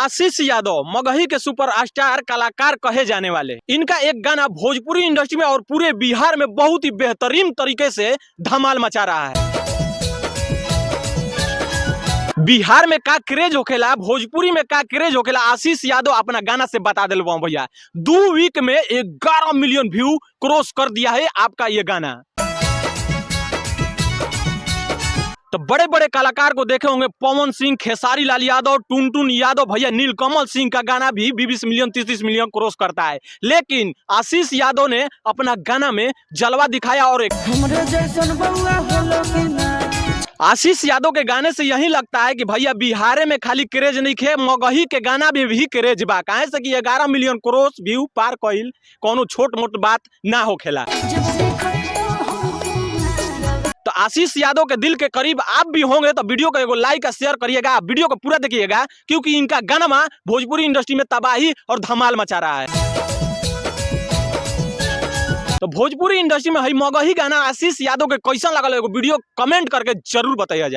आशीष यादव मगही के सुपरस्टार कलाकार कहे जाने वाले, इनका एक गाना भोजपुरी इंडस्ट्री में और पूरे बिहार में बहुत ही बेहतरीन तरीके से धमाल मचा रहा है। बिहार में का क्रेज होखेला, भोजपुरी में का क्रेज होखेला, आशीष यादव अपना गाना से बता दिल भैया। 2 वीक में 11 मिलियन व्यू क्रॉस कर दिया है आपका ये गाना। तो बड़े बड़े कलाकार को देखे होंगे, पवन सिंह, खेसारी लाल यादव, टुनटुन यादव, भैया नीलकमल सिंह का गाना भी 20 मिलियन 30 मिलियन क्रॉस करता है। लेकिन आशीष यादव ने अपना गाना में जलवा दिखाया और एक आशीष यादव के गाने से यही लगता है कि भैया बिहार में खाली क्रेज नहीं खे, मगही के गाना भी क्रेज बा। काहे से कि 11 मिलियन क्रॉस व्यू पार कइल कोनो छोट मोट बात ना होखेला। तो आशीष यादव के दिल के करीब आप भी होंगे तो वीडियो को एगो लाइक और शेयर करिएगा, वीडियो को पूरा देखिएगा, क्योंकि इनका गाना भोजपुरी इंडस्ट्री में तबाही और धमाल मचा रहा है। तो भोजपुरी इंडस्ट्री में हई मगही गाना आशीष यादव के कैसा लगल, एगो वीडियो कमेंट करके जरूर बताइए जाए।